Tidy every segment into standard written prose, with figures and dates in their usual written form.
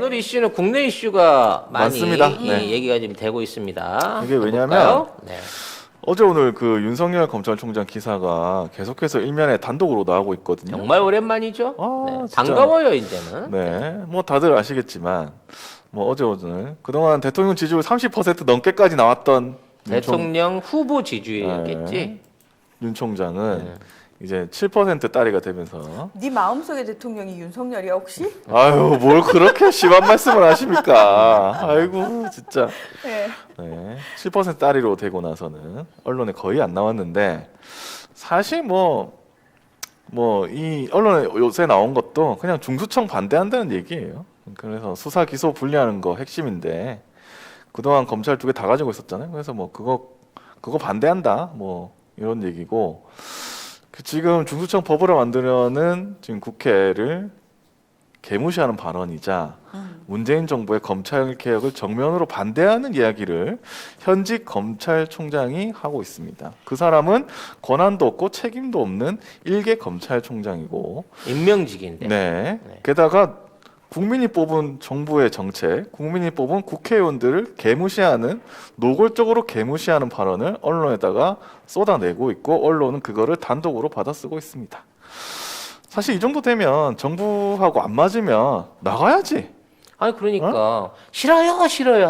오늘 이슈는 국내 이슈가 많이 맞습니다. 네. 얘기가 지금 되고 있습니다. 이게 왜냐하면 볼까요? 네. 어제 오늘 그 윤석열 검찰총장 기사가 계속해서 일면에 단독으로 나오고 있거든요. 정말 오랜만이죠. 아, 네. 진짜. 반가워요 이제는. 네, 뭐 다들 아시겠지만 뭐 어제 오늘 그동안 대통령 지지율 30% 넘게까지 나왔던 대통령 후보 지지율이었겠지. 윤 총장은 네. 이제 7% 딸이가 되면서 네 마음속의 대통령이 윤석열이야 혹시? 아유 뭘 그렇게 심한 말씀을 하십니까? 아이고 진짜. 네. 네, 7% 딸이로 되고 나서는 언론에 거의 안 나왔는데 사실 뭐 이 언론에 요새 나온 것도 그냥 중수청 반대한다는 얘기예요. 그래서 수사 기소 분리하는 거 핵심인데 그동안 검찰 두 개 다 가지고 있었잖아요. 그래서 뭐 그거 반대한다 뭐 이런 얘기고 지금 중수청 법으로 만들려는 지금 국회를 개무시하는 발언이자 문재인 정부의 검찰 개혁을 정면으로 반대하는 이야기를 현직 검찰총장이 하고 있습니다. 그 사람은 권한도 없고 책임도 없는 일개 검찰총장이고, 임명직인데. 네. 게다가 국민이 뽑은 정부의 정책, 국민이 뽑은 국회의원들을 개무시하는 노골적으로 개무시하는 발언을 언론에다가 쏟아내고 있고 언론은 그거를 단독으로 받아쓰고 있습니다. 사실 이 정도 되면 정부하고 안 맞으면 나가야지. 아니 그러니까 싫어요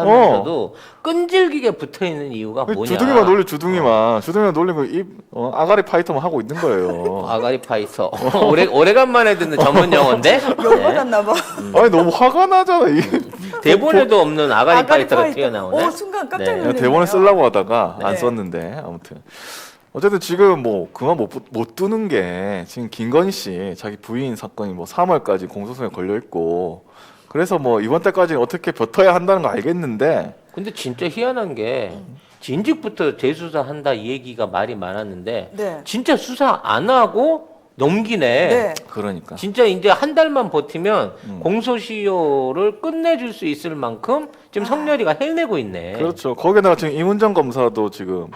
하면서도 끈질기게 붙어 있는 이유가 뭐냐? 주둥이만 놀리 주둥이만 놀리고 아가리 파이터만 하고 있는 거예요. 아가리 파이터. 오래간만에 듣는 전문 용어인데. 열받았나 봐. 아니 너무 화가 나잖아. 대본에도 없는 아가리 파이터가 파이터. 튀어나오네. 순간 깜짝 네. 놀랐네요. 대본을 쓰려고 하다가 안 네. 썼는데 아무튼 어쨌든 지금 뭐 그만 못 두는 게 지금 김건희 씨 자기 부인 사건이 뭐 3월까지 공소시효에 걸려 있고 그래서 뭐 이번 달까지는 어떻게 버텨야 한다는 거 알겠는데 근데 진짜 희한한 게 진즉부터 재수사한다 이 얘기가 말이 많았는데 네. 진짜 수사 안 하고 넘기네. 네. 그러니까 진짜 이제 한 달만 버티면 공소시효를 끝내줄 수 있을 만큼 지금 성렬이가 해내고 있네. 그렇죠. 거기다가 지금 임은정 검사도 지금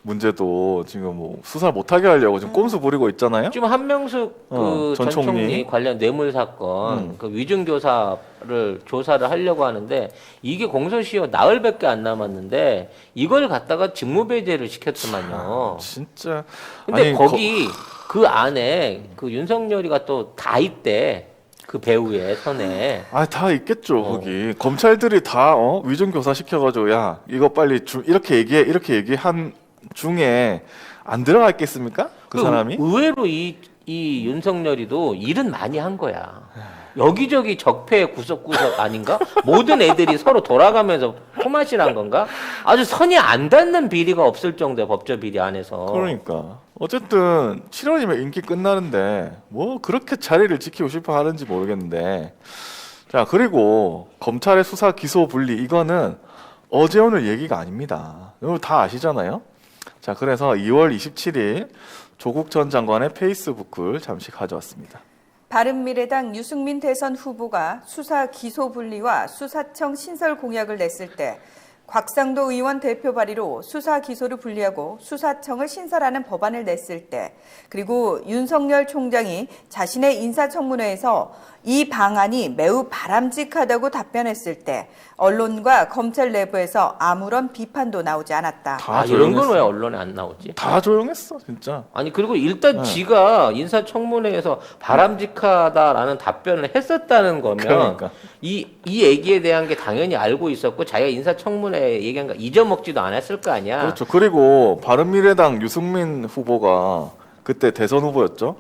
문제도 지금 뭐 수사를 못하게 하려고 지금 꼼수 부리고 있잖아요. 지금 한명숙 그 전 전 총리 총리. 관련 뇌물 사건 그 위증 조사를 하려고 하는데 이게 공소시효 나흘밖에 안 남았는데 이걸 갖다가 직무배제를 시켰더만요. 진짜. 근데 아니, 거기 그 안에 그 윤석열이가 또 다 있대. 그 배우의 선에. 다 있겠죠. 거기 검찰들이 다 위증 교사 시켜가지고 야 이거 빨리 이렇게 얘기한 중에 안 들어가 있겠습니까? 그 사람이? 의외로 이 윤석열이도 일은 많이 한 거야. 여기저기 적폐 구석구석 아닌가? 모든 애들이 서로 돌아가면서 포맷이란 건가? 아주 선이 안 닿는 비리가 없을 정도의 법조 비리 안에서. 그러니까 어쨌든 7월이면 임기 끝나는데 뭐 그렇게 자리를 지키고 싶어 하는지 모르겠는데 자 그리고 검찰의 수사 기소 분리 이거는 어제 오늘 얘기가 아닙니다. 이거 다 아시잖아요. 자 그래서 2월 27일 조국 전 장관의 페이스북을 잠시 가져왔습니다. 바른미래당 유승민 대선 후보가 수사 기소 분리와 수사청 신설 공약을 냈을 때 곽상도 의원 대표 발의로 수사 기소를 분리하고 수사청을 신설하는 법안을 냈을 때 그리고 윤석열 총장이 자신의 인사청문회에서 이 방안이 매우 바람직하다고 답변했을 때 언론과 검찰 내부에서 아무런 비판도 나오지 않았다. 다 이런 건 조용했어. 왜 언론에 안 나오지? 다 조용했어 진짜. 아니 그리고 일단 지가 인사청문회에서 바람직하다라는 답변을 했었다는 거면 그러니까. 이 얘기에 대한 게 당연히 알고 있었고 자기가 인사청문회 얘기한 거 잊어먹지도 않았을 거 아니야. 그렇죠. 그리고 바른미래당 유승민 후보가 그때 대선 후보였죠.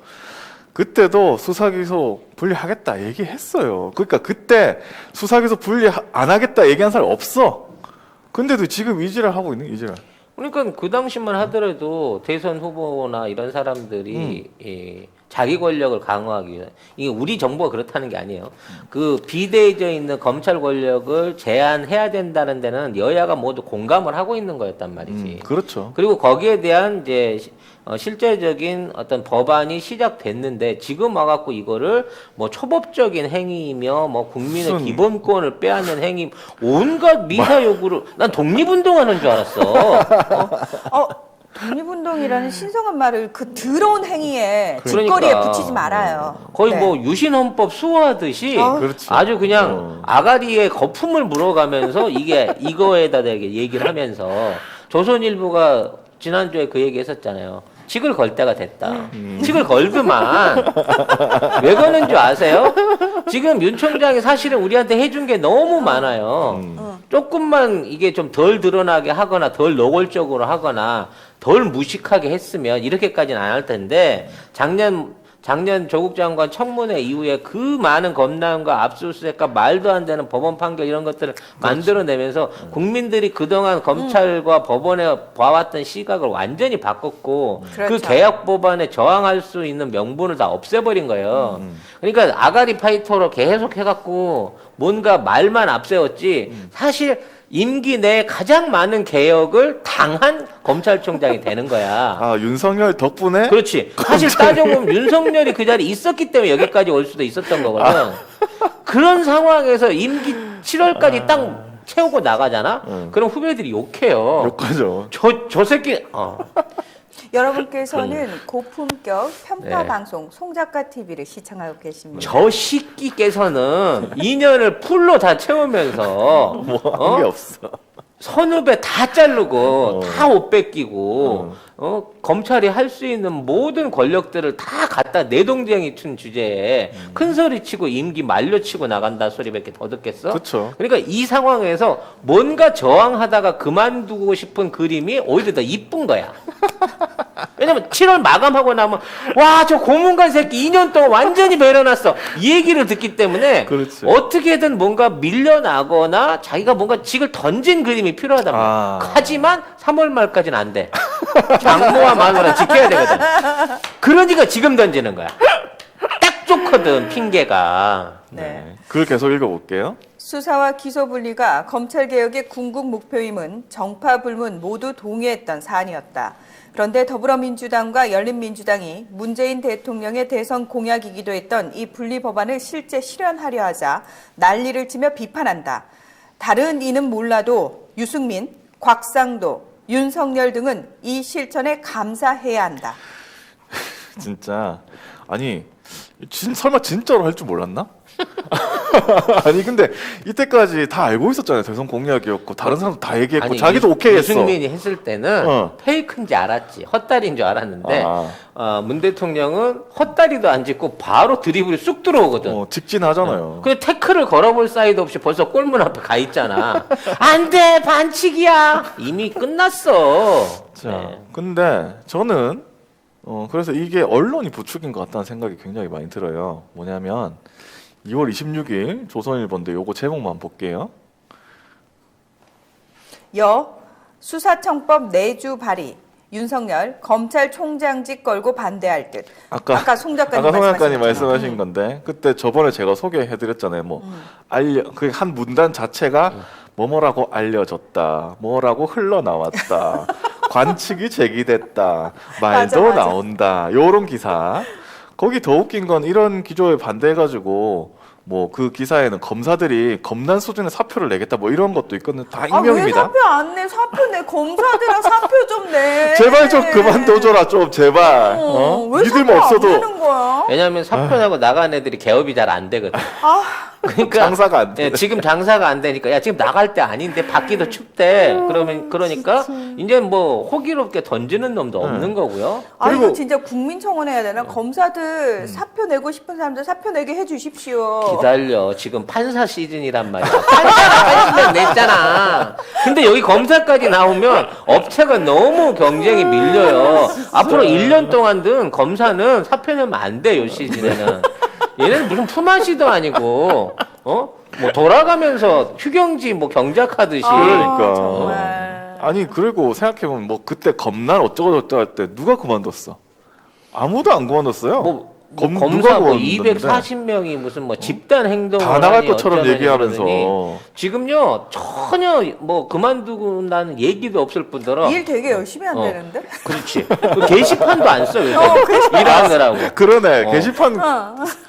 그때도 수사기소 분리하겠다 얘기했어요. 그러니까 그때 수사기소 분리 안 하겠다 얘기한 사람 없어. 근데도 지금 이지랄 하고 있는 이지랄. 그러니까 그 당시만 하더라도 대선 후보나 이런 사람들이 이 자기 권력을 강화하기 위해 이게 우리 정부가 그렇다는 게 아니에요. 그 비대해져 있는 검찰 권력을 제한해야 된다는 데는 여야가 모두 공감을 하고 있는 거였단 말이지. 그렇죠. 그리고 거기에 대한 이제 실제적인 어떤 법안이 시작됐는데 지금 와갖고 이거를 뭐 초법적인 행위이며 뭐 국민의 무슨- 기본권을 빼앗는 행위 온갖 미사 요구를 난 독립운동하는 줄 알았어. 독립운동이라는 신성한 말을 그 더러운 행위에 그러니까. 뒷거리에 붙이지 말아요. 거의 네. 뭐 유신헌법 수호하듯이 그렇지. 아주 그냥 아가리에 거품을 물어가면서 이게 이거에다 대게 얘기를 하면서 조선일보가 지난주에 그 얘기 했었잖아요. 직을 걸 때가 됐다. 직을 걸더만. 왜 거는 줄 아세요? 지금 윤 총장이 사실은 우리한테 해준 게 너무 많아요. 조금만 이게 좀 덜 드러나게 하거나 덜 노골적으로 하거나 덜 무식하게 했으면 이렇게까지는 안 할 텐데 작년 조국 장관 청문회 이후에 그 많은 검난과 압수수색과 말도 안 되는 법원 판결 이런 것들을 만들어내면서 국민들이 그동안 검찰과 법원에 봐왔던 시각을 완전히 바꿨고 그렇죠. 그 개혁 법안에 저항할 수 있는 명분을 다 없애버린 거예요. 그러니까 아가리 파이터로 계속 해갖고 뭔가 말만 앞세웠지 사실 임기 내에 가장 많은 개혁을 당한 검찰총장이 되는 거야. 아 윤석열 덕분에 그렇지. 사실 따져보면 윤석열이 그 자리에 있었기 때문에 여기까지 올 수도 있었던 거거든. 그런 상황에서 임기 7월까지 딱 채우고 나가잖아? 그럼 후배들이 욕해요. 욕하죠. 저 새끼, 여러분께서는 고품격 편파 네. 방송 송작가 TV를 시청하고 계십니다. 저 새끼께서는 2년을 풀로 다 채우면서, 뭐 한 게 없어. 선후배 다 자르고 다 옷 뺏기고 검찰이 할 수 있는 모든 권력들을 다 갖다 내동댕이 튼 주제에 큰 소리 치고 임기 만료치고 나간다 소리밖에 더 듣겠어? 그쵸. 그러니까 이 상황에서 뭔가 저항하다가 그만두고 싶은 그림이 오히려 더 이쁜 거야. 왜냐면 7월 마감하고 나면 와 저 고문관 새끼 2년 동안 완전히 배려놨어 이 얘기를 듣기 때문에 그렇지. 어떻게든 뭔가 밀려나거나 자기가 뭔가 직을 던진 그림이 필요하단 말이야. 아. 하지만 3월 말까지는 안 돼. 장모와 마누라 지켜야 되거든. 그러니까 지금 던지는 거야. 딱 좋거든 핑계가. 네. 글 계속 읽어볼게요. 수사와 기소 분리가 검찰 개혁의 궁극 목표임은 정파불문 모두 동의했던 사안이었다. 그런데 더불어민주당과 열린민주당이 문재인 대통령의 대선 공약이기도 했던 이 분리 법안을 실제 실현하려 하자 난리를 치며 비판한다. 다른 이는 몰라도 유승민, 곽상도, 윤석열 등은 이 실천에 감사해야 한다. 진짜 아니 설마 진짜로 할 줄 몰랐나? 아니 근데 이때까지 다 알고 있었잖아요. 대선 공약이었고 다른 사람도 다 얘기했고 아니, 자기도 오케이 했어. 유승민이 했을 때는 어. 페이크인지 알았지. 헛다리인 줄 알았는데 아. 문 대통령은 헛다리도 안 짚고 바로 드리블이 쑥 들어오거든. 직진하잖아요. 근데 태클을 걸어볼 사이도 없이 벌써 골문 앞에 가 있잖아. 안 돼, 반칙이야. 이미 끝났어. 자, 네. 근데 저는 그래서 이게 언론이 부추긴 것 같다는 생각이 굉장히 많이 들어요. 뭐냐면 2월 26일 조선일보인데 요거 제목만 볼게요. 수사청법 내주 발의. 윤석열 검찰총장직 걸고 반대할 듯. 아까 송 작가님 송 작가님 말씀하신 말씀하신 건데 그때 저번에 제가 소개해드렸잖아요. 뭐 그 한 문단 자체가 뭐뭐라고 알려졌다, 뭐라고 흘러나왔다, 관측이 제기됐다, 말도 맞아. 나온다. 요런 기사. 거기 더 웃긴 건 이런 기조에 반대해가지고 뭐 그 기사에는 검사들이 검난 수준의 사표를 내겠다 뭐 이런 것도 있거든요. 다 왜 익명입니다. 사표 안 내? 사표 내. 검사들아 사표 좀 내. 제발 좀 그만둬줘라 좀 제발. 왜 믿음 사표 없어도 안 내는 거야? 왜냐하면 사표 내고 나간 애들이 개업이 잘 안 되거든. 아, 그러니까 장사가 안 돼. 예, 지금 장사가 안 되니까 야 지금 나갈 때 아닌데 밖이도 춥대. 그러니까 이제 뭐 호기롭게 던지는 놈도 없는 거고요. 아 이거 그리고- 진짜 국민청원 해야 되나? 검사들 사표 내고 싶은 사람들 사표 내게 해주십시오. 기다려. 지금 판사 시즌이란 말이야. 판사가 80년 냈잖아. 근데 여기 검사까지 나오면 업체가 너무 경쟁이 밀려요. 앞으로 1년 동안은 검사는 사표 내면 안 돼, 요 시즌에는. 얘는 무슨 품앗이도 아니고, 뭐 돌아가면서 휴경지 뭐 경작하듯이. 그러니까. 정말. 아니 그리고 생각해보면 뭐 그때 검날 어쩌고 저쩌고 할 때 누가 그만뒀어? 아무도 안 그만뒀어요. 뭐 검사 뭐 구웠는데 240명이 무슨 뭐 집단 행동을 다 나갈 하니 것처럼 어쩌면 얘기하면서 이러더니 지금요 전혀 뭐 그만두고나는 얘기도 없을 뿐더러 일 되게 열심히 한다는데? 그렇지 그 게시판도 안 써 요새 일하느라고. 그러네. 어. 게시판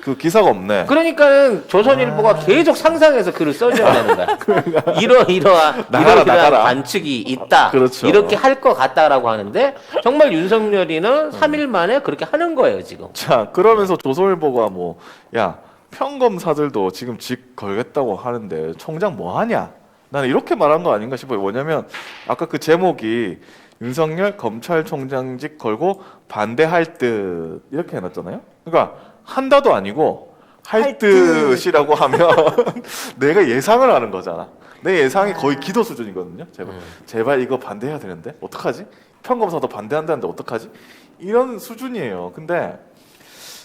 그 기사가 없네. 그러니까는 조선일보가 계속 상상해서 글을 써줘야 되는 거야. 이러이러한 나가라. 관측이 있다. 그렇죠. 이렇게 할 것 같다라고 하는데 정말 윤석열이는 3일 만에 그렇게 하는 거예요 지금. 자, 그러면서 조선일보가 뭐, 야, 평검사들도 지금 직 걸겠다고 하는데 총장 뭐 하냐? 나는 이렇게 말한 거 아닌가 싶어요. 뭐냐면 아까 그 제목이 윤석열 검찰총장직 걸고 반대할 듯 이렇게 해놨잖아요. 그러니까 한다도 아니고 할 듯이라고 하면 내가 예상을 하는 거잖아. 내 예상이 거의 기도 수준이거든요. 제발 이거 반대해야 되는데 어떡하지? 평검사도 반대한다는데 어떡하지? 이런 수준이에요. 근데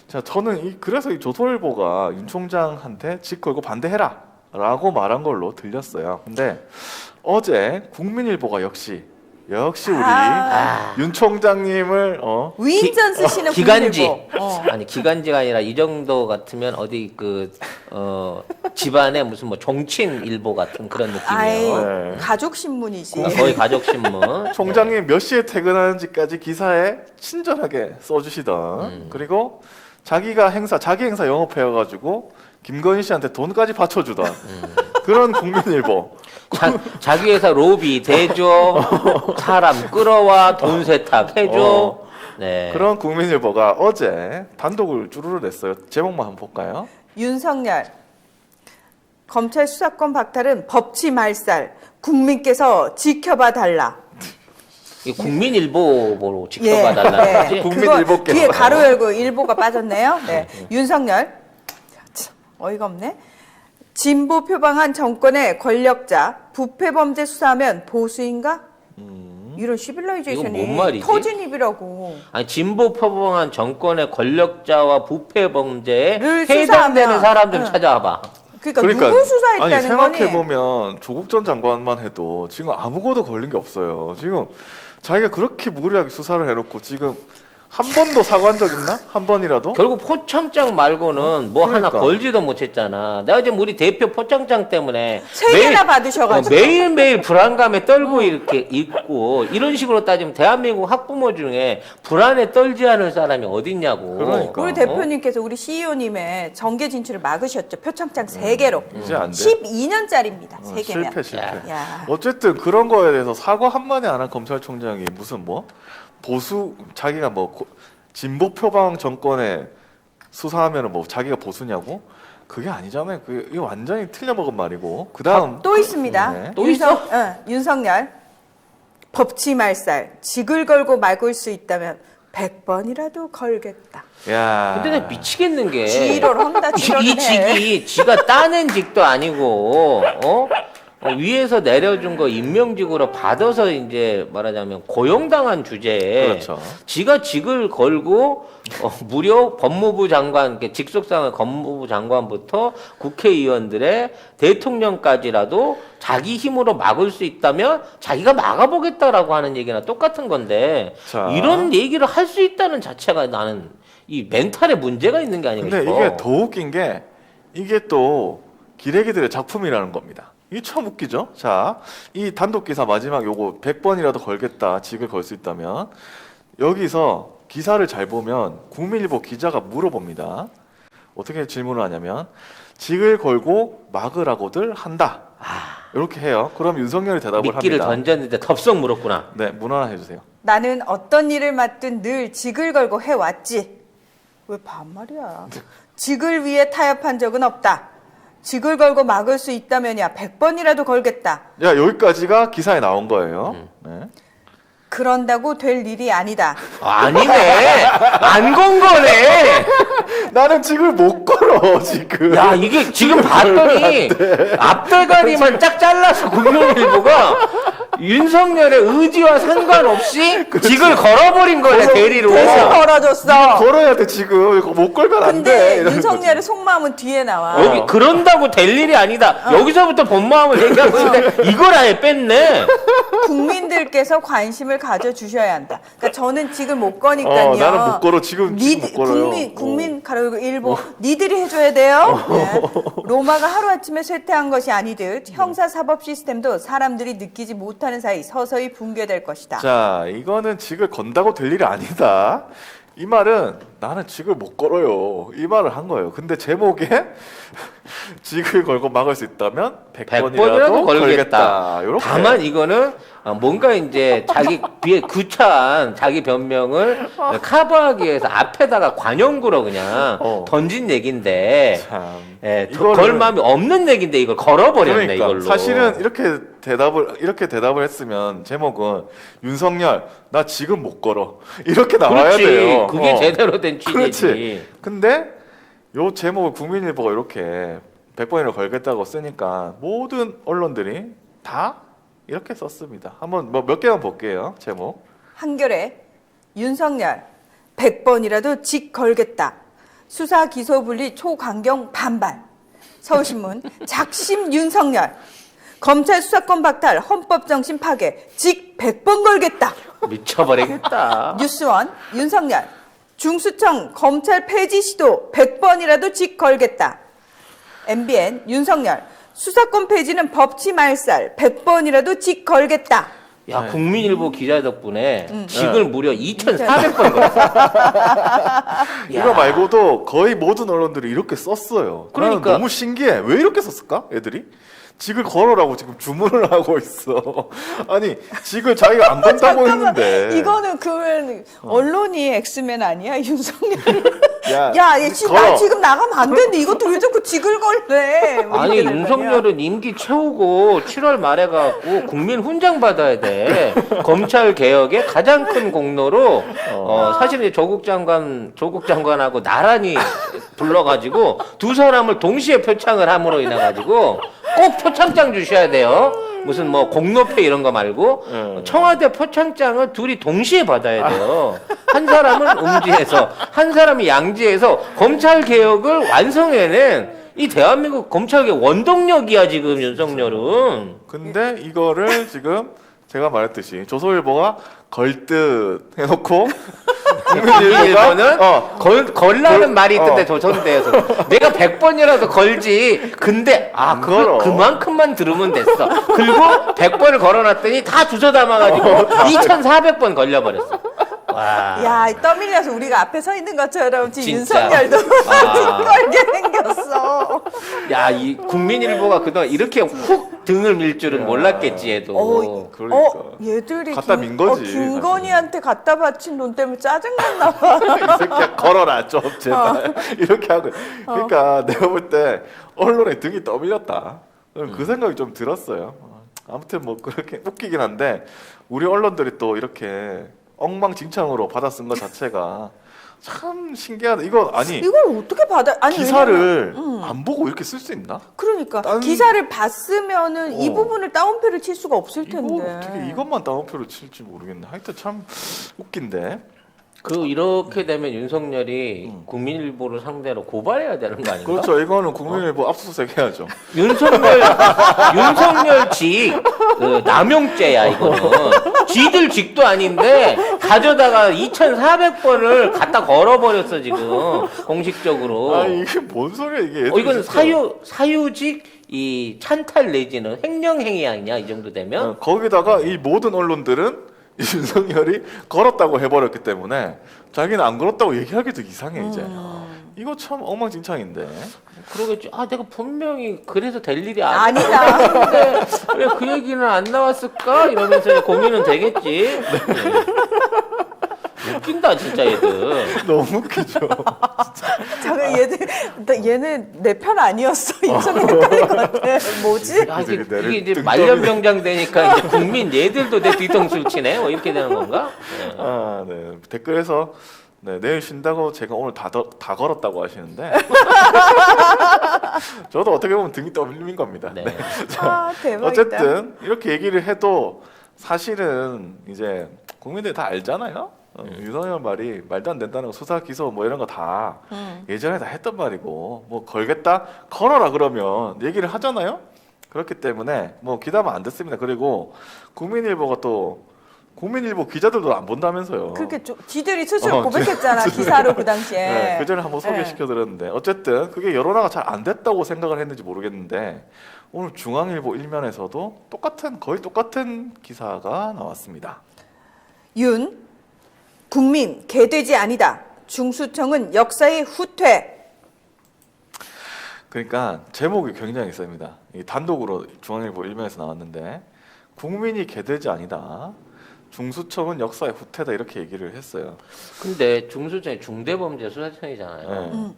자, 저는 그래서 이 조선일보가 윤 총장한테 직 걸고 반대해라 라고 말한 걸로 들렸어요. 근데 어제 국민일보가 역시 우리 윤 총장님을 위인전 쓰시는 기간지 국민일보. 아니 기간지가 아니라 이 정도 같으면 어디 집안에 무슨 뭐 종친 일보 같은 그런 아이, 느낌이에요. 네. 가족 신문이지. 거의 가족 신문. 총장님 몇 시에 퇴근하는지까지 기사에 친절하게 써주시던 그리고 자기 행사 영업해가지고 김건희 씨한테 돈까지 받쳐주던 그런 국민일보. 자기 회사 로비 대줘, 사람 끌어와, 돈 세탁해줘. 네. 그런 국민일보가 어제 단독을 주르르 냈어요. 제목만 한번 볼까요? 윤석열 검찰 수사권 박탈은 법치 말살. 국민께서 지켜봐 달라. 이 국민일보로 지켜봐 달라는 거지. 국민일보께서. 그거 뒤에 가로 열고 일보가 빠졌네요. 네. 윤석열 참, 어이가 없네. 진보 표방한 정권의 권력자 부패 범죄 수사하면 보수인가? 이런 시빌라이제이션이 이건 뭔 말이지? 터진 입이라고. 아니 진보 표방한 정권의 권력자와 부패 범죄에 를 해당되는 수사하면, 사람들 응. 찾아와봐. 그러니까 누구 수사했다는 아니, 생각해 거니? 보면 조국 전 장관만 해도 지금 아무것도 걸린 게 없어요. 지금 자기가 그렇게 무리하게 수사를 해놓고 지금 한 번도 사과한 적 있나? 한 번이라도? 결국 포청장 말고는 뭐 그러니까. 하나 걸지도 못했잖아. 내가 지금 우리 대표 포청장 때문에 세 개나 받으셔가지고. 매일매일 불안감에 떨고 이렇게 있고 이런 식으로 따지면 대한민국 학부모 중에 불안에 떨지 않을 사람이 어딨냐고. 그러니까. 우리 대표님께서 우리 CEO님의 정계 진출을 막으셨죠. 표창장 3개로. 이제 안 돼. 12년짜리입니다. 3개면. 실패. 야. 어쨌든 그런 거에 대해서 사과 한마디 안 한 검찰총장이 무슨 보수 자기가 진보 표방 정권에 수사하면은 자기가 보수냐고? 그게 아니잖아요. 이거 완전히 틀려먹은 말이고. 그다음 또 있습니다. 네. 또 있어? 윤석열 법치 말살 직을 걸고 막을 수 있다면 100번이라도 걸겠다. 야. 근데 내가 미치겠는 게 지랄을 한다, 지랄을 이 해. 직이 지가 따낸 직도 아니고 위에서 내려준 거 임명직으로 받아서 이제 말하자면 고용당한 주제에 그렇죠. 지가 직을 걸고 무려 법무부 장관 직속상의 법무부 장관부터 국회의원들의 대통령까지라도 자기 힘으로 막을 수 있다면 자기가 막아보겠다라고 하는 얘기나 똑같은 건데 자. 이런 얘기를 할 수 있다는 자체가 나는 이 멘탈에 문제가 있는 게 아닌가 근데 싶어. 이게 더 웃긴 게 이게 또 기레기들의 작품이라는 겁니다. 이게 참 웃기죠? 자, 이 단독 기사 마지막 요거 100번이라도 걸겠다. 직을 걸 수 있다면 여기서 기사를 잘 보면 국민일보 기자가 물어봅니다. 어떻게 질문을 하냐면 직을 걸고 막으라고들 한다. 이렇게 해요. 그럼 윤석열이 대답을 미끼를 합니다. 던졌는데 덥석 물었구나. 네, 문화 해주세요. 나는 어떤 일을 맡든 늘 직을 걸고 해왔지. 왜 반말이야? 직을 위해 타협한 적은 없다. 직을 걸고 막을 수 있다면야 100번이라도 걸겠다. 야, 여기까지가 기사에 나온 거예요. 네. 그런다고 될 일이 아니다. 아니네. 안 건 거네. 나는 직을 못 걸어 지금. 야, 이게 지금 봤더니 앞대가리만 쫙 잘라서 국민일보가 윤석열의 의지와 상관없이 직을 걸어버린 거야 대리로. 대신 걸어줬어. 걸어야 돼 지금. 이거 못 걸면 안 돼. 근데 이러는 윤석열의 속마음은 뒤에 나와. 여기 그런다고 될 일이 아니다. 여기서부터 본 마음을 얘기하고 있는데 이걸 아예 뺐네. 국민들께서 관심을 가져주셔야 한다. 그러니까 저는 직을 못 거니까요. 나는 못 걸어. 지금 못 걸어요. 국민 가로고 일보 니들이 해줘야 돼요. 네. 로마가 하루아침에 쇠퇴한 것이 아니듯 형사사법 시스템도 사람들이 느끼지 못하는 사이 서서히 붕괴될 것이다. 자, 이거는 직을 건다고 될 일이 아니다. 이 말은 나는 직을 못 걸어요. 이 말을 한 거예요. 근데 제목에 직을 걸고 막을 수 있다면 100번이라도 걸겠다. 요렇게. 다만 이거는 뭔가 이제 자기 뒤에 구차한 자기 변명을 커버하기 위해서 앞에다가 관용구로 그냥 던진 얘긴데 참. 예, 걸 마음이 없는 얘긴데 이걸 걸어버렸네. 그러니까 이걸로. 사실은 이렇게 대답을 했으면 제목은 윤석열 나 지금 못 걸어 이렇게 나와야 그렇지. 돼요. 그게 제대로 된 취지지. 그렇지. 근데 요 제목을 국민일보가 이렇게 100번이나 걸겠다고 쓰니까 모든 언론들이 다 이렇게 썼습니다. 한번 몇 개만 볼게요. 제목. 한겨레 윤석열 100번이라도 직 걸겠다. 수사 기소 분리 초강경 반발. 서울신문 작심 윤석열 검찰 수사권 박탈 헌법 정신 파괴 직 100번 걸겠다. 미쳐버리겠다. 뉴스원 윤석열 중수청 검찰 폐지 시도 100번이라도 직 걸겠다. MBN 윤석열 수사권 폐지는 법치 말살 100번이라도 직 걸겠다. 야, 네. 국민일보 기자 덕분에 직을 무려 2,400번 걸었어. 이거 말고도 거의 모든 언론들이 이렇게 썼어요. 그러니까. 나는 너무 신기해. 왜 이렇게 썼을까? 애들이? 직을 걸어라고 지금 주문을 하고 있어. 아니, 직을 자기가 안 건다고 했는데. 이거는 그러면 언론이 엑스맨 아니야 윤석열? 야, 야, 얘 지금 걸어. 나 지금 나가면 안 되는데 이것도 왜 자꾸 직을 걸래? 뭐 아니 이렇게 될 거 아니야. 윤석열은 임기 채우고 7월 말에 가고 국민 훈장 받아야 돼. 검찰 개혁의 가장 큰 공로로 사실 이제 조국 장관하고 나란히 불러가지고 두 사람을 동시에 표창을 함으로 인해 가지고 꼭 표창장 주셔야 돼요. 무슨 뭐 공로패 이런 거 말고 청와대 표창장을 둘이 동시에 받아야 돼요. 한 사람은 음지에서 한 사람이 양지에서 검찰 개혁을 완성해낸 이 대한민국 검찰의 원동력이야 지금 윤석열은. 근데 이거를 지금 제가 말했듯이 조선일보가 걸듯 해놓고 국민일보는 걸라는 말이 있던데 조선대에서 내가 100번이라도 걸지. 근데 걸어. 그만큼만 들으면 됐어. 그리고 100번을 걸어놨더니 다 주워 담아가지고 2,400번 걸려버렸어. 와. 야, 떠밀려서 우리가 앞에 서 있는 것처럼 지금 진짜. 윤석열도 걸게 생겼어. 야, 이 국민일보가 그동안 이렇게 훅 등을 밀 줄은 몰랐겠지 얘도. 그러니까. 얘들이 갖다 민 거지, 김건희한테 갖다 바친 돈 때문에 짜증났나 봐. 이 새끼야 걸어라 좀 제발 이렇게 하고 그러니까 내가 볼 때 언론에 등이 떠밀렸다 그 생각이 좀 들었어요. 아무튼 뭐 그렇게 웃기긴 한데 우리 언론들이 또 이렇게 엉망진창으로 받아 쓴 것 자체가 참 신기하다. 이거 아니 이걸 어떻게 받아? 아니 기사를 왜냐면, 안 보고 이렇게 쓸 수 있나? 그러니까 딴- 기사를 봤으면은 이 어. 부분을 따옴표를 칠 수가 없을 이거 텐데. 어떻게 이것만 따옴표로 칠지 모르겠네. 하여튼 참 웃긴데. 이렇게 되면 윤석열이 국민일보를 상대로 고발해야 되는 거 아닌가? 그렇죠. 이거는 국민일보 압수수색 해야죠. 윤석열 직 남용죄야 이거는. 지들 직도 아닌데 가져다가 2,400번을 갖다 걸어버렸어 지금 공식적으로. 아 이게 뭔 소리야 이게? 애들이 이건 진짜. 사유직 이 찬탈 내지는 횡령행위 아니냐 이 정도 되면. 거기다가 이 모든 언론들은 이 윤석열이 걸었다고 해버렸기 때문에 자기는 안 걸었다고 얘기하기도 이상해 이제. 이거 참 엉망진창인데. 그러겠지. 내가 분명히 그래서 될 일이 아니다. 아닌데 왜 그 얘기는 안 나왔을까? 이러면서 이제 고민은 되겠지. 웃긴다 진짜 얘들. 너무 웃기죠. 잠깐 얘는 내 편 아니었어. 윤석열 편인 것 같아. 뭐지? 이게, 그들이 나를 이게 이제 등 말년병장 되니까 이제 국민 얘들도 내 뒤통수를 치네. 뭐 이렇게 되는 건가? 네. 네. 댓글에서 내일 쉰다고 제가 오늘 다 걸었다고 하시는데 저도 어떻게 보면 등이 떠밀린 겁니다. 네. 네. 아, 대박이다. 어쨌든 이렇게 얘기를 해도 사실은 이제 국민들이 다 알잖아요. 윤석열 말이 말도 안 된다는 거, 수사 기소 뭐 이런 거 다 예전에 다 했던 말이고, 뭐 걸겠다 걸어라 그러면 얘기를 하잖아요. 그렇기 때문에 뭐 기다면 안 됐습니다. 그리고 국민일보가 또 국민일보 기자들도 안 본다면서요. 그렇게 지들이 스스로 고백했잖아. 기사로 그 당시에. 네, 그 전에 한번 소개시켜드렸는데 어쨌든 그게 여론화가 잘 안 됐다고 생각을 했는지 모르겠는데 오늘 중앙일보 일면에서도 거의 똑같은 기사가 나왔습니다. 윤, 국민 개돼지 아니다. 중수청은 역사의 후퇴. 그러니까 제목이 굉장히 셉니다. 이 단독으로 중앙일보 일면에서 나왔는데 국민이 개돼지 아니다. 중수청은 역사의 후퇴다 이렇게 얘기를 했어요. 근데 중수청이 중대범죄수사청이잖아요. 네.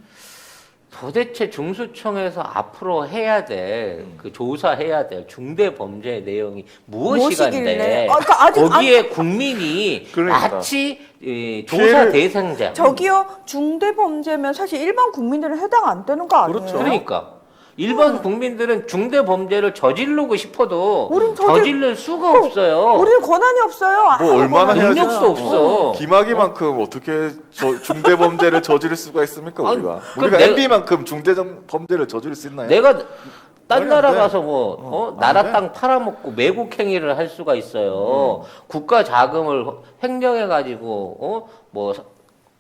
도대체 중수청에서 앞으로 해야 될 그 조사해야 될 중대범죄의 내용이 무엇이간데 무엇이길래? 그러니까 아직 거기에 국민이 그러니까. 마치 이 조사 대상자. 저기요, 중대범죄면 사실 일반 국민들은 해당 안 되는 거 아니에요? 그렇죠. 그러니까 일반 국민들은 중대범죄를 저지르고 싶어도 우린 저지를 수가 없어요. 우리는 권한이 없어요. 뭐 얼마나 해야지? 능력도 없어. 김학의만큼 어떻게 중대범죄를 저지를 수가 있습니까 아니, 우리가? 그럼 우리가 내가- MB만큼 중대범죄를 저지를 수 있나요? 내가 딴 말이 안 나라 돼. 가서 뭐 안 나라 돼. 땅 팔아먹고 매국행위를 할 수가 있어요. 국가 자금을 횡령해 가지고 뭐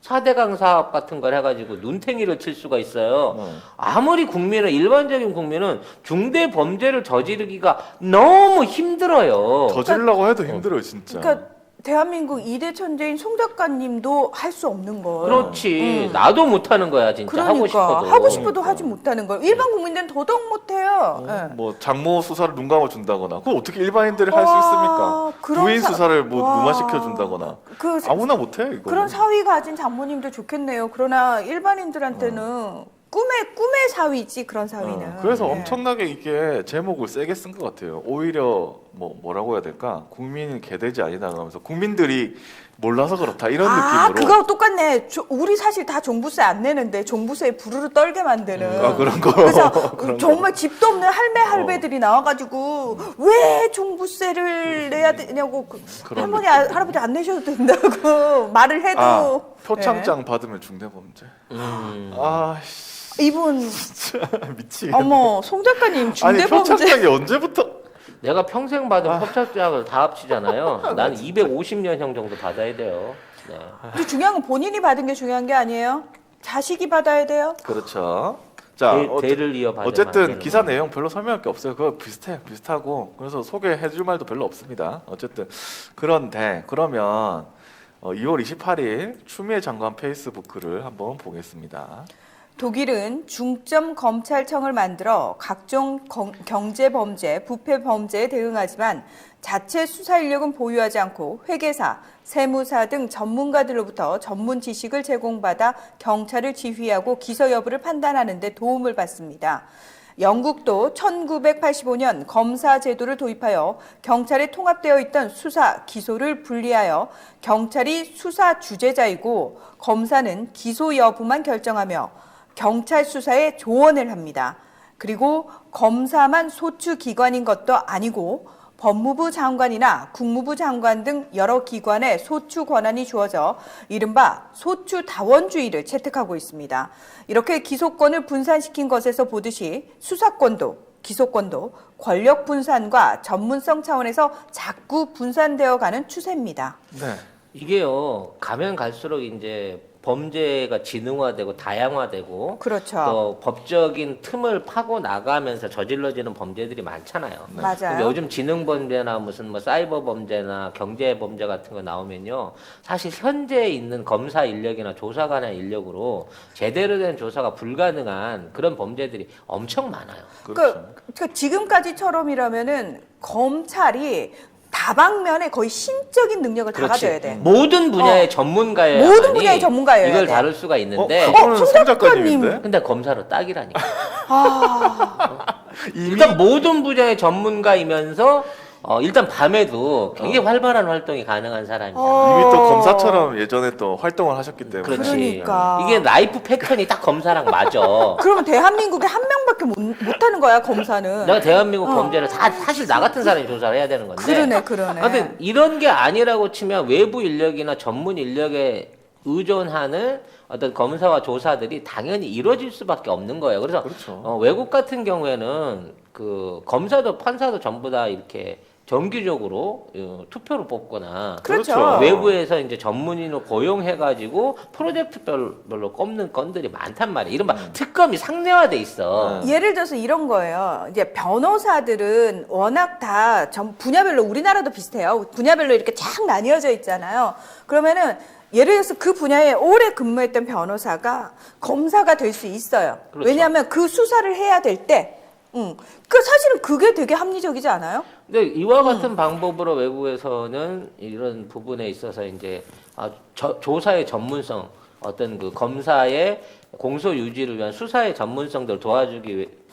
4대강 사업 같은 걸 해가지고 눈탱이를 칠 수가 있어요. 아무리 일반적인 국민은 중대 범죄를 저지르기가 너무 힘들어요. 저지르려고 해도 힘들어요 진짜. 그러니까 대한민국 2대 천재인 송 작가님도 할 수 없는 걸. 그렇지. 나도 못하는 거야 진짜. 그러니까 하고 싶어도. 하고 싶어도 하지 못하는 걸. 일반 국민들은 더더욱 못해요. 예. 뭐 장모 수사를 눈 감아 준다거나 그걸 어떻게 일반인들이 할 수 와, 있습니까? 그런 부인 사- 수사를 뭐 와. 무마시켜 준다거나 그 아무나 못해 이거. 그런 사위 가진 장모님도 좋겠네요. 그러나 일반인들한테는 꿈의 사위지 그런 사위는. 그래서 예. 엄청나게 이게 제목을 세게 쓴 것 같아요. 오히려 뭐라고 해야 될까? 국민은 개돼지 아니다 그러면서 국민들이 몰라서 그렇다 이런 느낌으로. 그거 똑같네. 우리 사실 다 종부세 안 내는데 종부세에 부르르 떨게 만드는. 그런 거. 그래서 그런 거. 정말 집도 없는 할배들이 나와가지고 왜 종부세를 내야 되냐고 그런 할머니 할아버지 안 내셔도 된다고 말을 해도 표창장 받으면 중대범죄. 아씨 이분 미치겠네. 어머 송 작가님 아니 중대범죄 표창장이 언제부터? 내가 평생 받은 법착장을 다 합치잖아요. 난 250년형 정도 받아야 돼요. 네. 근데 중요한 건 본인이 받은 게 중요한 게 아니에요. 자식이 받아야 돼요. 그렇죠. 자 대를 이어 받으면 안 어쨌든 되는 기사 거예요. 내용 별로 설명할 게 없어요. 그거 비슷하고 그래서 소개해줄 말도 별로 없습니다. 어쨌든 그런데 그러면 2월 28일 추미애 장관 페이스북을 한번 보겠습니다. 독일은 중점 검찰청을 만들어 각종 경제 범죄, 부패 범죄에 대응하지만 자체 수사 인력은 보유하지 않고 회계사, 세무사 등 전문가들로부터 전문 지식을 제공받아 경찰을 지휘하고 기소 여부를 판단하는 데 도움을 받습니다. 영국도 1985년 검사 제도를 도입하여 경찰에 통합되어 있던 수사, 기소를 분리하여 경찰이 수사 주재자이고 검사는 기소 여부만 결정하며 경찰 수사에 조언을 합니다. 그리고 검사만 소추 기관인 것도 아니고 법무부 장관이나 국무부 장관 등 여러 기관에 소추 권한이 주어져 이른바 소추 다원주의를 채택하고 있습니다. 이렇게 기소권을 분산시킨 것에서 보듯이 수사권도 기소권도 권력 분산과 전문성 차원에서 자꾸 분산되어 가는 추세입니다. 네. 이게요 가면 갈수록 이제 범죄가 지능화되고 다양화되고 그렇죠. 또 법적인 틈을 파고 나가면서 저질러지는 범죄들이 많잖아요. 맞아요. 요즘 지능 범죄나 무슨 뭐 사이버 범죄나 경제 범죄 같은 거 나오면요. 사실 현재 있는 검사 인력이나 조사관의 인력으로 제대로 된 조사가 불가능한 그런 범죄들이 엄청 많아요. 그렇죠. 그러니까 지금까지처럼이라면은 검찰이 다방면에 거의 신적인 능력을 다 그렇지. 가져야 돼. 모든 분야의 전문가예요. 모든 분야의 전문가여야 이걸 돼. 다룰 수가 있는데 그거는 송 송 작가님인데? 근데 검사로 딱이라니까. 아, 이미 그러니까 모든 분야의 전문가이면서 일단 밤에도 굉장히 활발한 활동이 가능한 사람이야. 어. 이미 또 검사처럼 예전에 또 활동을 하셨기 때문에. 그렇지. 그러니까. 이게 라이프 패턴이 딱 검사랑 맞아. 그러면 대한민국에 한 명밖에 못하는 거야 검사는. 내가 대한민국 범죄를 사실 나 같은 사람이 조사를 해야 되는 건데. 그러네. 근데 이런 게 아니라고 치면 외부 인력이나 전문 인력에 의존하는 어떤 검사와 조사들이 당연히 이루어질 수밖에 없는 거예요. 그래서 그렇죠. 외국 같은 경우에는 그 검사도 판사도 전부 다 이렇게 정기적으로 투표로 뽑거나 그렇죠. 그렇죠. 외부에서 이제 전문인을 고용해가지고 프로젝트별로 꼽는 건들이 많단 말이에요. 이른바 특검이 상례화돼 있어. 예를 들어서 이런 거예요. 이제 변호사들은 워낙 다 분야별로 우리나라도 비슷해요. 분야별로 이렇게 쫙 나뉘어져 있잖아요. 그러면은 예를 들어서 그 분야에 오래 근무했던 변호사가 검사가 될 수 있어요. 그렇죠. 왜냐하면 그 수사를 해야 될 때, 그 사실은 그게 되게 합리적이지 않아요? 근데 이와 같은 방법으로 외국에서는 이런 부분에 있어서 이제 조사의 전문성, 어떤 그 검사의 공소 유지를 위한 수사의 전문성들을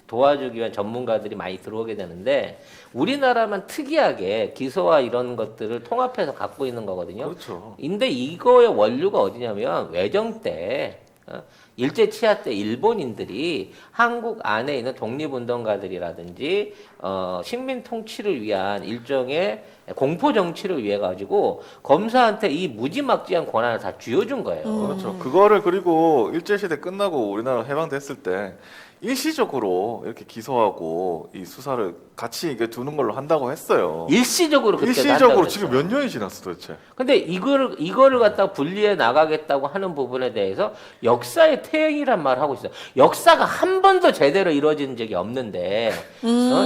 도와주기 위한 전문가들이 많이 들어오게 되는데 우리나라만 특이하게 기소와 이런 것들을 통합해서 갖고 있는 거거든요. 그렇죠. 근데 이거의 원류가 어디냐면 외정 때 일제 치하 때 일본인들이 한국 안에 있는 독립운동가들이라든지 식민 통치를 위한 일종의 공포 정치를 위해 가지고 검사한테 이 무지막지한 권한을 다 쥐어준 거예요. 그렇죠. 그거를 그리고 일제시대 끝나고 우리나라 해방됐을 때 일시적으로 이렇게 기소하고 이 수사를 같이 이게 두는 걸로 한다고 했어요. 일시적으로 그때 일시적으로 지금 몇 년이 지났어 도대체? 근데 이거를 갖다가 분리해 나가겠다고 하는 부분에 대해서 역사의 퇴행이란 말을 하고 있어요. 역사가 한 번도 제대로 이루어진 적이 없는데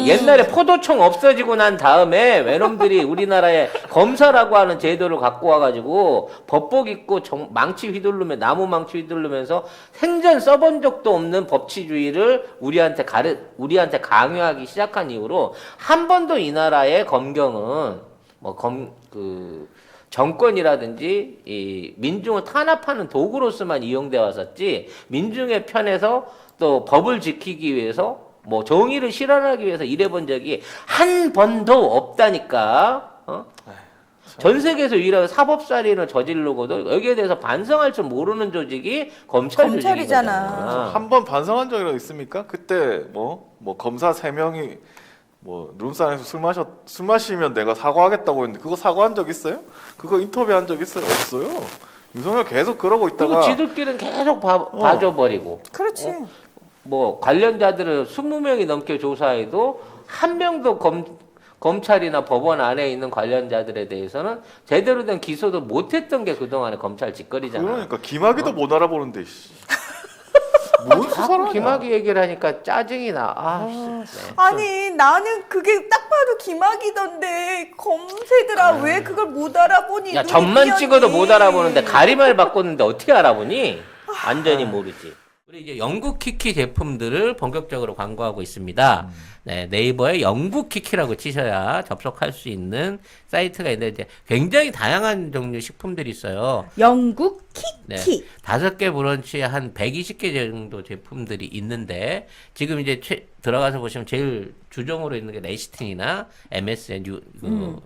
옛날에 포도청 없어지고 난 다음에 외놈들이 우리나라에 검사라고 하는 제도를 갖고 와가지고 법복 입고 망치 휘두르면 나무 망치 휘두르면서 생전 써본 적도 없는 법치주의를 우리한테 강요하기 시작한 이후로 한 번도 이 나라의 검경은 정권이라든지 이 민중을 탄압하는 도구로서만 이용돼 왔었지 민중의 편에서 또 법을 지키기 위해서 뭐 정의를 실현하기 위해서 일해본 적이 한 번도 없다니까. 전 세계에서 유일하게 사법살인을 저지르고도 여기에 대해서 반성할 줄 모르는 조직이 검찰이잖아. 한 번 반성한 적이라도 있습니까? 그때 뭐 검사 3명이 뭐 룸싸에서 술 마시면 내가 사과하겠다고 했는데 그거 사과한 적 있어요? 그거 인터뷰한 적 있어요? 없어요. 윤석열 계속 그러고 있다가 그리고 지들끼리는 계속 봐줘버리고. 그렇지. 뭐 관련자들을 20명이 넘게 조사해도 한 명도 검찰이나 법원 안에 있는 관련자들에 대해서는 제대로 된 기소도 못했던 게 그동안의 검찰 짓거리잖아. 그러니까 김학의도 못 알아보는데 뭔 수사를 자꾸 하냐. 김학의 얘기를 하니까 짜증이 나. 네. 아니 나는 그게 딱 봐도 김학이던데 검새들아 왜 그걸 못 알아보니? 야 눈이 점만 띄었니? 찍어도 못 알아보는데 가리마를 바꿨는데 어떻게 알아보니? 완전히 모르지. 우리 이제 영국 키키 제품들을 본격적으로 광고하고 있습니다. 네, 네이버에 영국 키키라고 치셔야 접속할 수 있는 사이트가 있는데 이제 굉장히 다양한 종류 식품들이 있어요. 영국 네, 키키. 5개 브런치에 한 120개 정도 제품들이 있는데 지금 이제 들어가서 보시면 제일 주종으로 있는 게 레시틴이나 MSN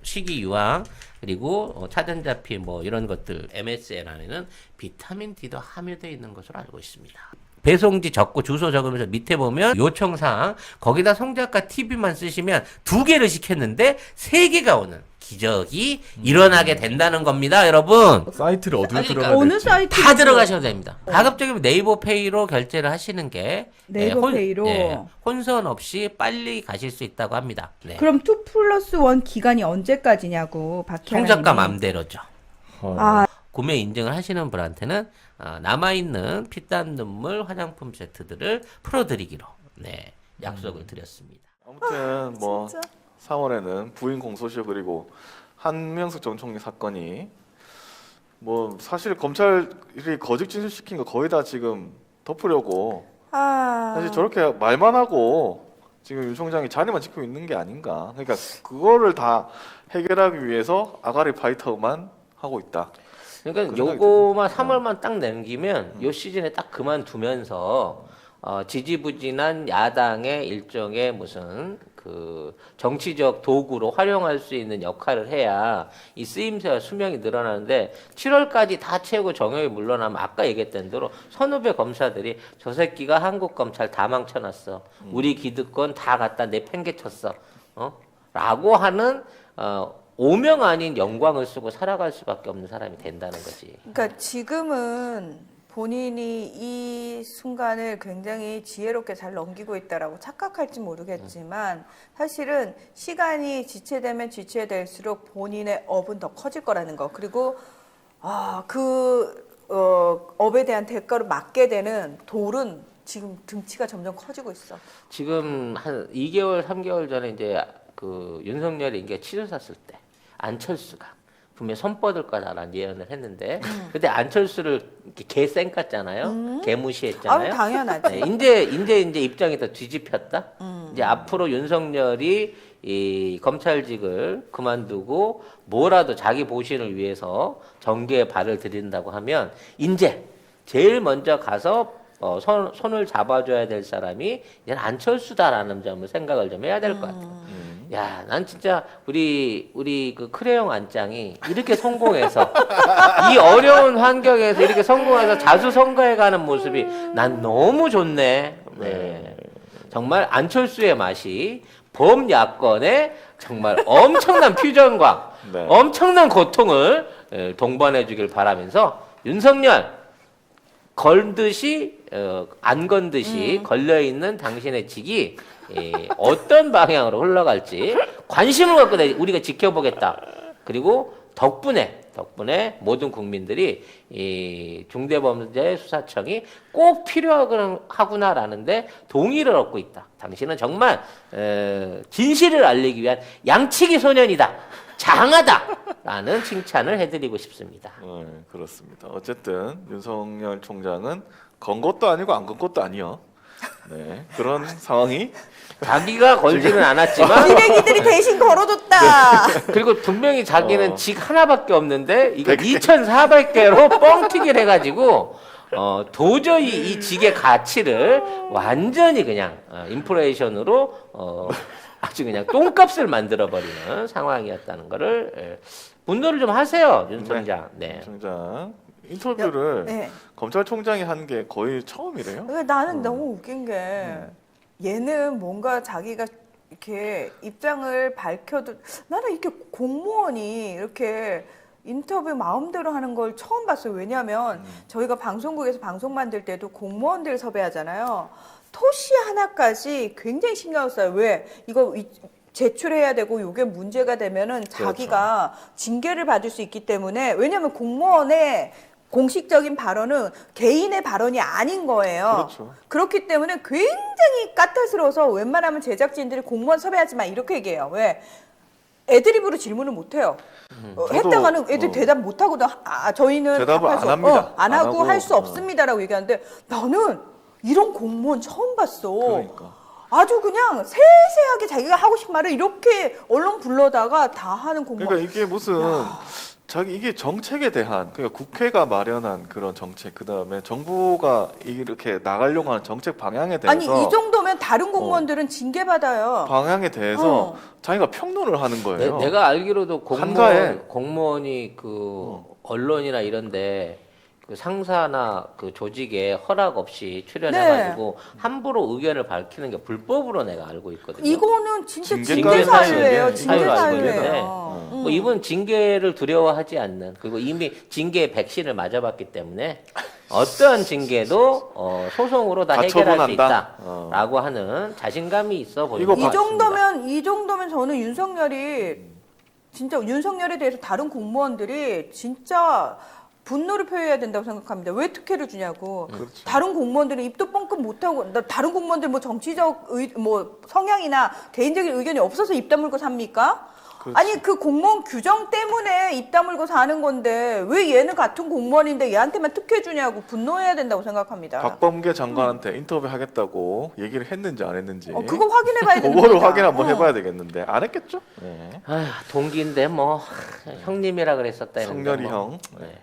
식이 유황 그리고 차전자피 뭐 이런 것들 MSN 안에는 비타민 D도 함유되어 있는 것으로 알고 있습니다. 배송지 적고 주소 적으면서 밑에 보면 요청사항 거기다 송작가 TV만 쓰시면 2개를 시켰는데 3개가 오는 기적이 일어나게 된다는 겁니다, 여러분. 사이트를 어디로 그러니까 들어가야 어느 될지. 사이트? 다 들어가셔도 됩니다. 가급적이면 네이버페이로 결제를 하시는 게 네이버페이로? 혼선 없이 빨리 가실 수 있다고 합니다. 네. 그럼 2+1 기간이 언제까지냐고 박혜라님이. 송작가 맘대로죠. 아, 구매 인증을 하시는 분한테는 남아있는 피땀 눈물 화장품 세트들을 풀어드리기로 약속을 드렸습니다. 아무튼 뭐 진짜? 4월에는 부인 공소시효 그리고 한명숙 전 총리 사건이 뭐 사실 검찰이 거짓 진술시킨 거 거의 다 지금 덮으려고 사실 저렇게 말만 하고 지금 윤 총장이 자리만 지키고 있는 게 아닌가. 그러니까 그거를 다 해결하기 위해서 아가리 파이터만 하고 있다. 그러니까 그런 요거만 3월만 딱 넘기면 요 시즌에 딱 그만두면서 지지부진한 야당의 일종의 무슨 그 정치적 도구로 활용할 수 있는 역할을 해야 이 쓰임새와 수명이 늘어나는데 7월까지 다 채우고 정형이 물러나면 아까 얘기했던 대로 선후배 검사들이 저 새끼가 한국 검찰 다 망쳐놨어. 우리 기득권 다 갖다 내팽개쳤어. 라고 하는 오명 아닌 영광을 쓰고 살아갈 수밖에 없는 사람이 된다는 거지. 그러니까 지금은 본인이 이 순간을 굉장히 지혜롭게 잘 넘기고 있다라고 착각할지 모르겠지만 사실은 시간이 지체되면 지체될수록 본인의 업은 더 커질 거라는 거. 그리고 업에 대한 대가로 맞게 되는 돌은 지금 등치가 점점 커지고 있어. 지금 한 2개월, 3개월 전에 이제 그 윤석열이 이게 치료 샀을 때 안철수가 분명히 손 뻗을 거다라는 예언을 했는데 그때 안철수를 이렇게 개쌩 깠잖아요. 개무시했잖아요. 당연하지. 네, 이제 입장이 더 뒤집혔다. 이제 앞으로 윤석열이 이 검찰직을 그만두고 뭐라도 자기 보신을 위해서 정계에 발을 들인다고 하면 이제 제일 먼저 가서 손을 잡아줘야 될 사람이 이제 안철수다라는 점을 생각을 좀 해야 될 것 같아요. 야, 난 진짜 우리 그 크레용 안짱이 이렇게 성공해서 이 어려운 환경에서 이렇게 성공해서 자수성가해가는 모습이 난 너무 좋네. 네. 정말 안철수의 맛이 범야권의 정말 엄청난 퓨전과 네. 엄청난 고통을 동반해주길 바라면서 윤석열 걸듯이 안 건듯이 걸려 있는 당신의 직이 어떤 방향으로 흘러갈지 관심을 갖고 우리가 지켜보겠다. 그리고 덕분에 모든 국민들이 이 중대범죄수사청이 꼭 필요하구나라는데 동의를 얻고 있다. 당신은 정말 진실을 알리기 위한 양치기 소년이다. 장하다라는 칭찬을 해드리고 싶습니다. 네, 그렇습니다. 어쨌든 윤석열 총장은 건 것도 아니고 안 건 것도 아니요. 네, 그런 상황이 자기가 걸지는 않았지만 기레기들이 대신 걸어줬다. 그리고 분명히 자기는 직 하나밖에 없는데 이거 2,400개로 뻥튀기를 해가지고 도저히 이 직의 가치를 완전히 그냥 인플레이션으로 아주 그냥 똥값을 만들어버리는 상황이었다는 거를 분노를 좀 하세요, 윤 총장. 네. 총장 인터뷰를 네. 검찰총장이 한 게 거의 처음이래요. 나는 너무 웃긴 게 얘는 뭔가 자기가 이렇게 입장을 밝혀도 나는 이렇게 공무원이 이렇게 인터뷰 마음대로 하는 걸 처음 봤어요. 왜냐하면 저희가 방송국에서 방송 만들 때도 공무원들 섭외하잖아요. 토시 하나까지 굉장히 신경을 써요. 왜? 이거 제출해야 되고 이게 문제가 되면은 자기가 징계를 받을 수 있기 때문에 왜냐하면 공무원의 공식적인 발언은 개인의 발언이 아닌 거예요. 그렇죠. 그렇기 때문에 굉장히 까탈스러워서 웬만하면 제작진들이 공무원 섭외하지 마 이렇게 얘기해요. 왜? 애드립으로 질문을 못 해요. 했다가는 애들 대답 못 하거든. 저희는 대답을 답할 안 수 합니다. 안 안 하고 하고, 할 수 없습니다라고 얘기하는데 나는 이런 공무원 처음 봤어. 그러니까. 아주 그냥 세세하게 자기가 하고 싶은 말을 이렇게 언론 불러다가 다 하는 공무원. 그러니까 이게 무슨 이게 정책에 대한 그러니까 국회가 마련한 그런 정책 그다음에 정부가 이렇게 나가려고 하는 정책 방향에 대해서 아니 이 정도면 다른 공무원들은 징계 받아요. 방향에 대해서 자기가 평론을 하는 거예요. 내가 알기로도 한가해. 공무원이 그 언론이나 이런데 그 상사나 그 조직에 허락 없이 출연해가지고 함부로 의견을 밝히는 게 불법으로 내가 알고 있거든요. 이거는 진짜 징계 징계 사유예요. 사유예요. 징계 사유로 알고 있는데 사유예요. 뭐 이분 징계를 두려워하지 않는 그리고 이미 징계 백신을 맞아봤기 때문에 어떠한 징계도 소송으로 다 다 해결할 수 처분한다? 있다라고 하는 자신감이 있어 보이는 이거 것 이 같습니다. 정도면 저는 윤석열이 진짜 윤석열에 대해서 다른 공무원들이 진짜 분노를 표해야 된다고 생각합니다. 왜 특혜를 주냐고. 그렇죠. 다른 공무원들은 입도 뻥끗 못하고 다른 공무원들 뭐 정치적 뭐 성향이나 개인적인 의견이 없어서 입 다물고 삽니까? 그렇죠. 아니 그 공무원 규정 때문에 입 다물고 사는 건데 왜 얘는 같은 공무원인데 얘한테만 특혜 주냐고 분노해야 된다고 생각합니다. 박범계 장관한테 인터뷰 하겠다고 얘기를 했는지 안 했는지 그거 확인해봐야 됩니다. 그거를 확인 한번 해봐야 되겠는데 안 했겠죠? 네. 아휴, 동기인데 뭐 형님이라 그랬었다. 성렬이 뭐. 형. 네.